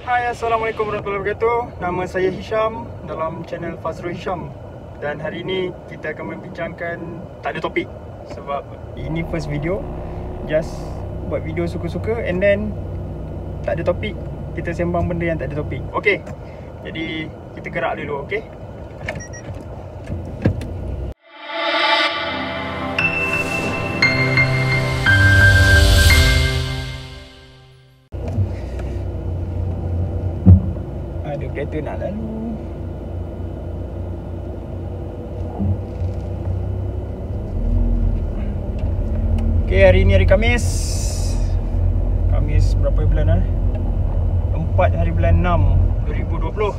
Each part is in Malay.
Hai, Assalamualaikum warahmatullahi wabarakatuh. Nama saya Hisham dalam channel Fazrul Hisham. Dan hari ini kita akan membincangkan, tak ada topik sebab ini first video. Just buat video suka-suka and then tak ada topik. Kita sembang benda yang tak ada topik. Okay, jadi kita gerak dulu, okay? Ada kereta nak lalu. Okay, hari ni hari Khamis. Khamis berapa bulan 4 hari bulan 6 2020.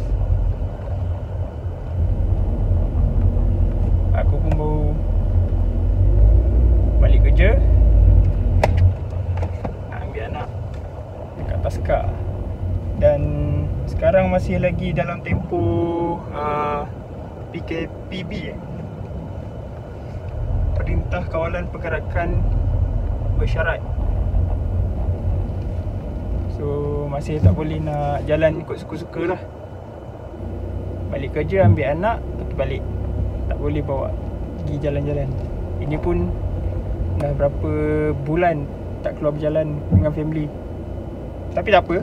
Aku pun baru balik kerja. Nak ambil anak dekat Taska. Dan sekarang masih lagi dalam tempoh PKPB, Perintah Kawalan Pergerakan Bersyarat. So masih tak boleh nak jalan ikut suka-suka lah. Balik kerja, ambil anak, pergi balik. Tak boleh bawa pergi jalan-jalan. Ini pun dah berapa bulan tak keluar berjalan dengan family. Tapi tak apa,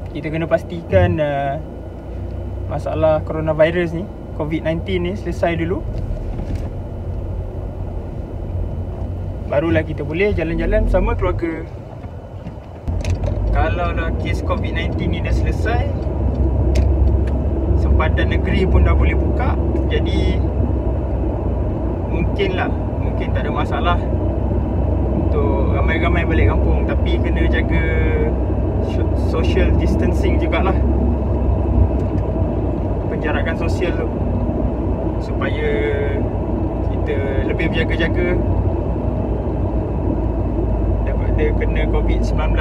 kita kena pastikan masalah coronavirus ni, COVID-19 ni selesai dulu. Barulah kita boleh jalan-jalan bersama keluarga. Kalau dah kes COVID-19 ni dah selesai, sempadan negeri pun dah boleh buka. Jadi mungkin tak ada masalah untuk ramai-ramai balik kampung. Tapi kena jaga social distancing jugalah, penjarakan sosial tu, supaya kita lebih berjaga-jaga daripada kena COVID-19.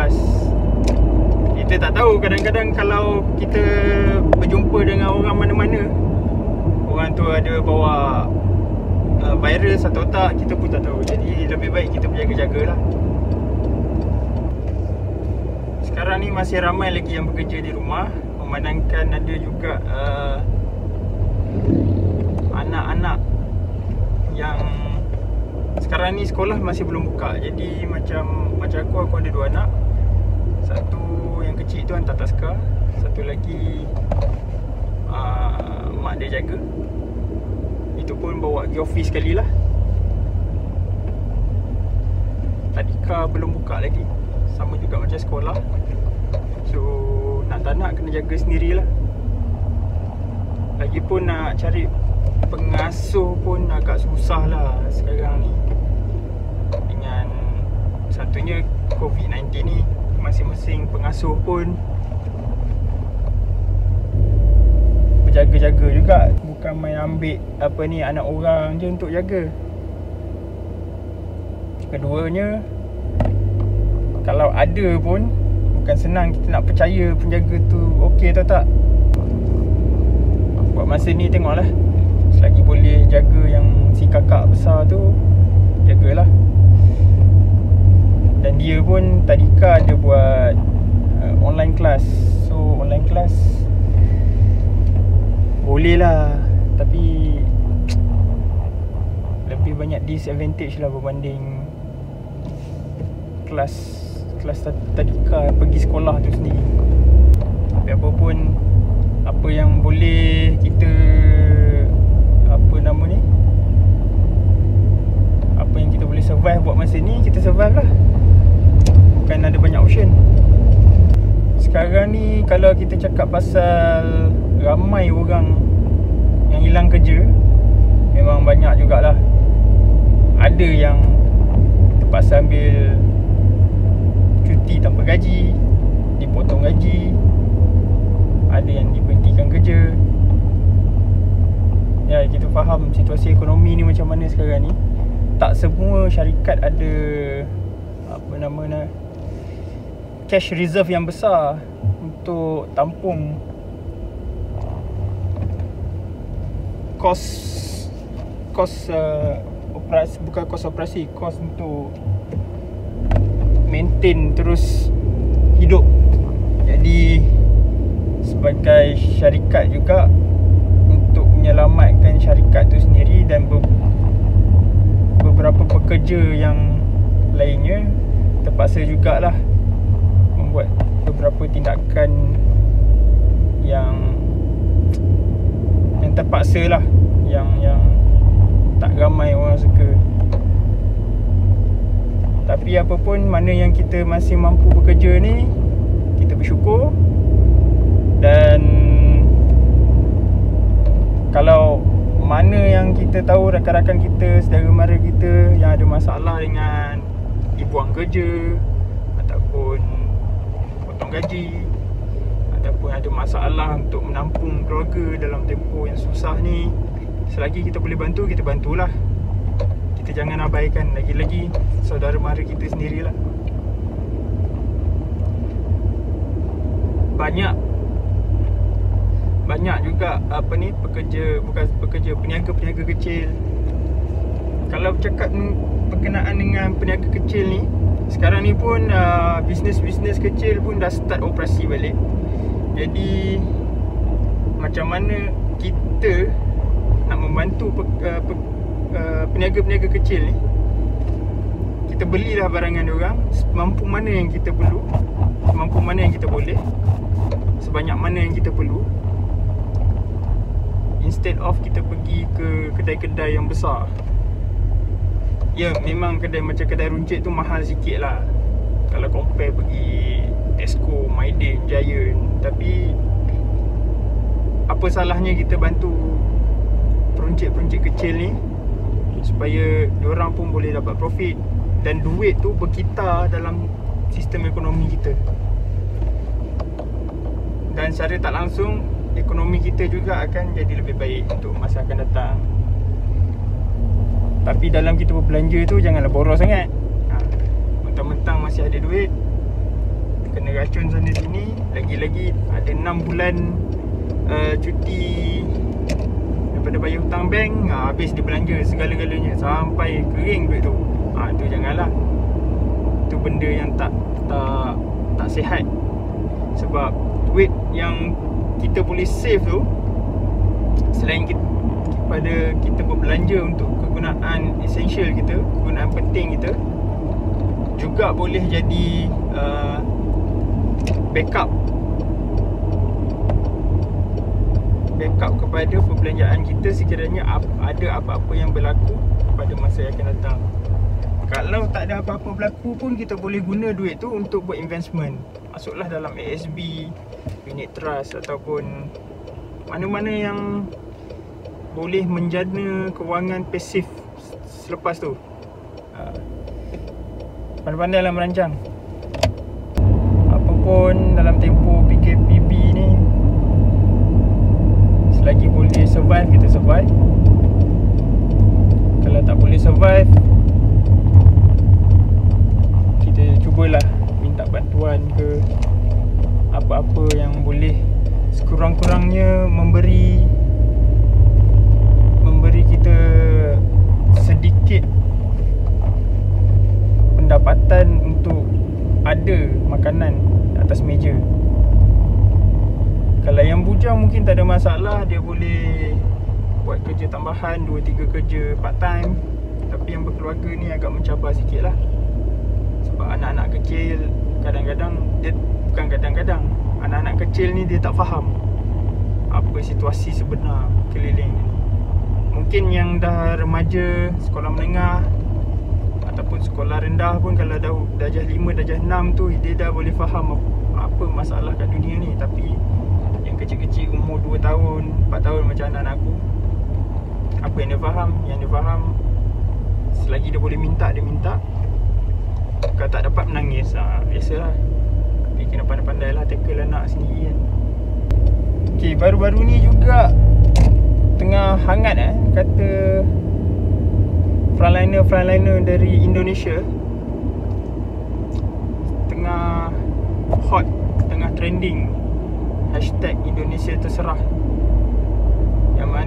Kita tak tahu, kadang-kadang kalau kita berjumpa dengan orang mana-mana, orang tu ada bawa virus atau tak, kita pun tak tahu. Jadi lebih baik kita berjaga-jaga lah. Sekarang ni masih ramai lagi yang bekerja di rumah, memandangkan ada juga anak-anak yang sekarang ni sekolah masih belum buka. Jadi macam aku ada 2 anak. Satu yang kecil tu hantar Taska, satu lagi mak dia jaga. Itu pun bawa pergi office sekali lah. Tadika belum buka lagi, sama juga macam sekolah. So nak tak nak kena jaga sendirilah. Lagipun nak cari pengasuh pun agak susah lah sekarang ni. Dengan satunya COVID-19 ni, masing-masing pengasuh pun berjaga-jaga juga. Bukan main ambil anak orang je untuk jaga. Keduanya, kalau ada pun bukan senang kita nak percaya penjaga tu okey atau tak. Buat masa ni tengoklah, selagi boleh jaga yang si kakak besar tu, jagalah. Dan dia pun Tadika ada buat online class. So online class boleh lah, tapi lebih banyak disadvantage lah berbanding kelas Tadika pergi sekolah tu sendiri. Tapi apa pun, apa yang boleh kita apa yang kita boleh survive buat masa ni, kita survive lah. Bukan ada banyak option. Sekarang ni kalau kita cakap pasal ramai orang yang hilang kerja, memang banyak jugalah. Ada yang terpaksa ambil cuti tanpa gaji, dipotong gaji, ada yang diberhentikan kerja. Ya, kita faham situasi ekonomi ni macam mana sekarang ni. Tak semua syarikat ada cash reserve yang besar untuk tampung kos operasi, bukan kos operasi, kos untuk maintain terus hidup. Jadi syarikat juga untuk menyelamatkan syarikat tu sendiri dan beberapa pekerja yang lainnya terpaksa jugalah membuat beberapa tindakan yang terpaksa lah, yang tak ramai orang suka. Tapi apa pun, mana yang kita masih mampu bekerja ni, kita bersyukur. Dan kalau mana yang kita tahu rakan-rakan kita, saudara mara kita yang ada masalah dengan dibuang kerja ataupun potong gaji ataupun ada masalah untuk menampung keluarga dalam tempoh yang susah ni, selagi kita boleh bantu, kita bantulah. Kita jangan abaikan lagi-lagi saudara mara kita sendirilah. Banyak juga peniaga-peniaga kecil. Kalau bercakap berkenaan dengan peniaga kecil ni, sekarang ni pun bisnes-bisnes kecil pun dah start operasi balik. Jadi macam mana kita nak membantu peniaga-peniaga kecil ni? Kita belilah barangan diorang semampu mana yang kita perlu, semampu mana yang kita boleh, sebanyak mana yang kita perlu, instead of kita pergi ke kedai-kedai yang besar. Ya, memang kedai macam kedai runcit tu mahal sikit lah kalau compare pergi Tesco, Maiden, Giant. Tapi apa salahnya kita bantu peruncit-peruncit kecil ni supaya diorang pun boleh dapat profit dan duit tu berkitar dalam sistem ekonomi kita. Dan secara tak langsung ekonomi kita juga akan jadi lebih baik untuk masa akan datang. Tapi dalam kita berbelanja tu janganlah boros sangat. Mentang-mentang masih ada duit, kena racun sana sini. Lagi-lagi ada 6 bulan cuti daripada bayar hutang bank, habis dia belanja segala-galanya sampai kering duit tu. Tu janganlah. Tu benda yang tak sihat. Sebab duit yang kita boleh save tu, selain kita berbelanja untuk kegunaan essential kita, kegunaan penting kita, juga boleh jadi backup kepada perbelanjaan kita sekiranya ada apa-apa yang berlaku pada masa yang akan datang. Kalau tak ada apa-apa berlaku pun, kita boleh guna duit tu untuk buat investment. Masuklah dalam ASB, unit trust ataupun mana-mana yang boleh menjana kewangan pasif selepas tu. Pandai-pandailah merancang. Apapun dalam tempoh PKPB ni, selagi boleh survive, kita survive. Kalau tak boleh survive, kita cubalah minta bantuan ke apa-apa yang boleh sekurang-kurangnya memberi kita sedikit pendapatan untuk ada makanan atas meja. Kalau yang bujang mungkin tak ada masalah, dia boleh buat kerja tambahan 2-3 kerja part time. Tapi yang berkeluarga ni agak mencabar sikit lah. Sebab anak-anak kecil anak-anak kecil ni dia tak faham apa situasi sebenar keliling. Mungkin yang dah remaja, sekolah menengah ataupun sekolah rendah pun, kalau dah darjah 5, darjah 6 tu, dia dah boleh faham apa masalah kat dunia ni. Tapi yang kecil-kecil umur 2 tahun, 4 tahun macam anak-anak aku, apa yang dia faham? Yang dia faham, selagi dia boleh minta, dia minta. Kalau tak dapat, menangis. Biasalah. Tapi kena pandai-pandai lah tackle anak sendiri kan. Okay, baru-baru ni juga tengah hangat kata frontliner dari Indonesia tengah hot, tengah trending hashtag Indonesia terserah. Yang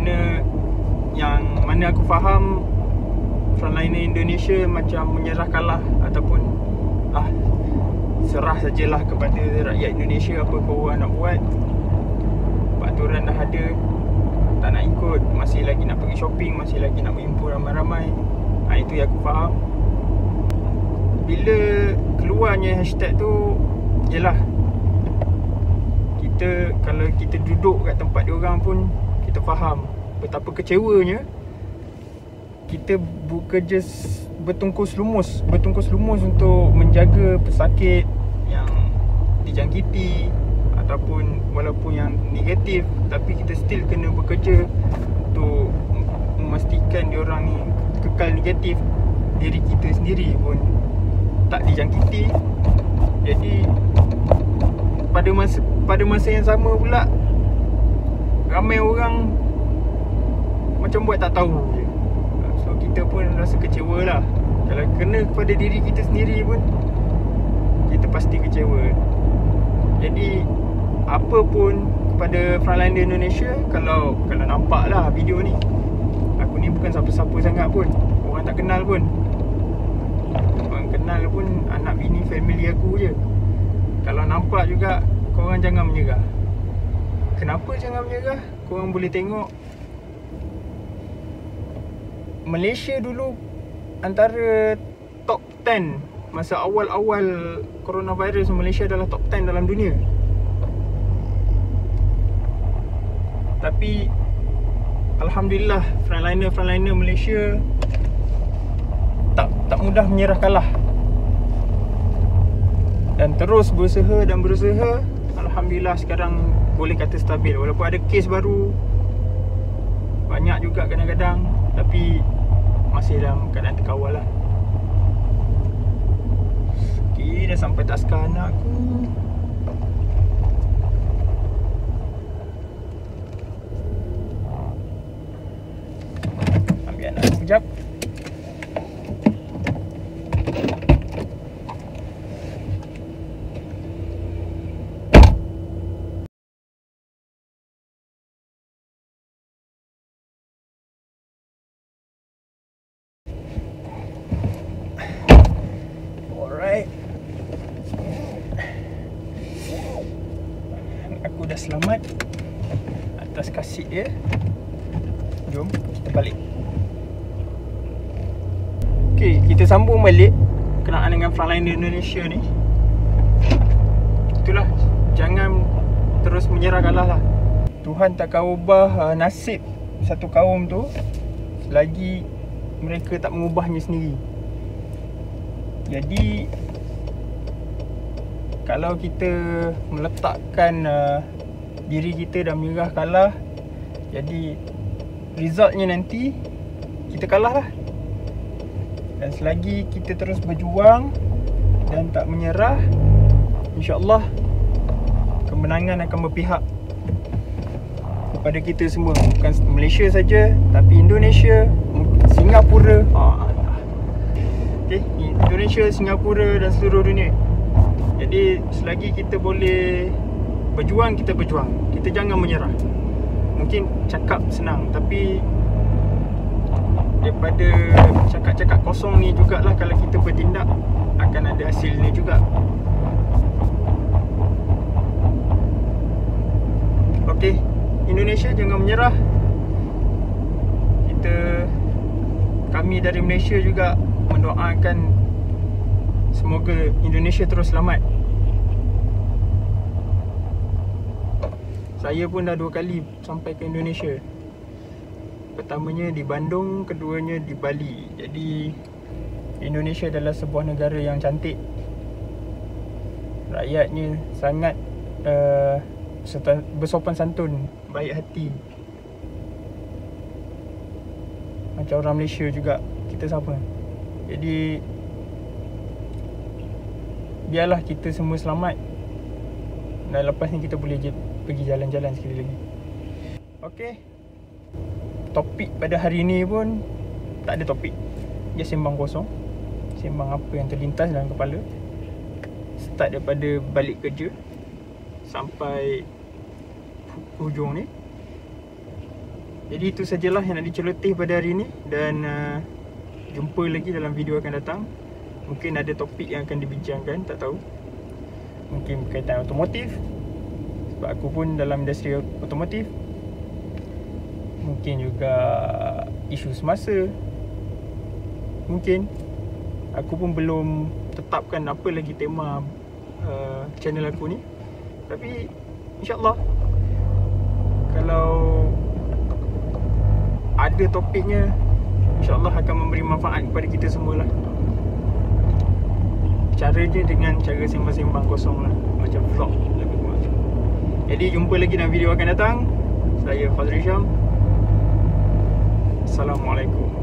mana aku faham, frontliner Indonesia macam menyerah kalah ataupun serah sajalah kepada rakyat Indonesia, apa korang nak buat. peraturan dah ada, tak nak ikut, masih lagi nak pergi shopping, masih lagi nak berhimpun ramai-ramai. Itu yang aku faham. Bila keluarnya hashtag tu, yelah, kita kalau kita duduk kat tempat diorang pun kita faham betapa kecewanya. Kita bekerja bertungkus lumus untuk menjaga pesakit yang dijangkiti ataupun walaupun yang negatif, tapi kita still kena bekerja untuk memastikan diorang ni kekal negatif. Diri kita sendiri pun tak dijangkiti. Jadi pada masa yang sama pula, ramai orang macam buat tak tahu je. So kita pun rasa kecewa lah. Kalau kena kepada diri kita sendiri pun, kita pasti kecewa. Jadi apa pun kepada frontliner Indonesia, kalau nampak lah video ni, aku ni bukan siapa-siapa sangat pun, orang tak kenal pun. Orang kenal pun anak bini family aku je. Kalau nampak juga, korang jangan menyerah. Kenapa jangan menyerah? Korang boleh tengok Malaysia dulu antara top 10 masa awal-awal coronavirus. Malaysia adalah top 10 dalam dunia. Tapi alhamdulillah, frontliner Malaysia tak mudah menyerah kalah dan terus berusaha. Alhamdulillah sekarang boleh kata stabil. Walaupun ada kes baru banyak juga kadang-kadang, tapi masih dalam keadaan terkawal lah. Okay, dah sampai taska anak aku. Ambil anak aku sekejap. Aku dah selamat atas kasih dia. Jom kita balik. Okay, kita sambung balik kenaan dengan frontliner Indonesia ni. Itulah, jangan terus menyerah kalah lah. Tuhan takkan ubah nasib satu kaum tu selagi mereka tak mengubahnya sendiri. Jadi kalau kita meletakkan diri kita dah menyerah kalah, jadi resultnya nanti kita kalah lah. Dan selagi kita terus berjuang dan tak menyerah, InsyaAllah kemenangan akan berpihak kepada kita semua. Bukan Malaysia saja, tapi Indonesia, Singapura, Indonesia, Singapura dan seluruh dunia. Jadi selagi kita boleh berjuang, kita berjuang. Kita jangan menyerah. Mungkin cakap senang, tapi daripada cakap-cakap kosong ni jugalah, kalau kita bertindak akan ada hasilnya juga. Okey, Indonesia jangan menyerah. Kami dari Malaysia juga mendoakan semoga Indonesia terus selamat. Saya pun dah 2 kali sampai ke Indonesia. Pertamanya di Bandung, keduanya di Bali. Jadi Indonesia adalah sebuah negara yang cantik. Rakyatnya sangat bersopan santun, baik hati. Macam orang Malaysia juga, kita sama. Jadi biarlah kita semua selamat, dan lepas ni kita boleh pergi jalan-jalan sekali lagi. Okey, topik pada hari ni pun tak ada topik. Dia sembang kosong, sembang apa yang terlintas dalam kepala. Start daripada balik kerja sampai hujung ni. Jadi itu sajalah yang nak diceloteh pada hari ni. Dan jumpa lagi dalam video akan datang. Mungkin ada topik yang akan dibincangkan, tak tahu. Mungkin berkaitan otomotif, Sebab aku pun dalam industri otomotif, mungkin juga isu semasa, mungkin aku pun belum tetapkan apa lagi tema channel aku ni. Tapi InsyaAllah kalau ada topiknya, InsyaAllah akan memberi manfaat kepada kita semualah. Caranya dengan cara sembang-sembang kosong lah, macam vlog lebih kurang. Jadi jumpa lagi dalam video akan datang. Saya Fazri Syam. Assalamualaikum.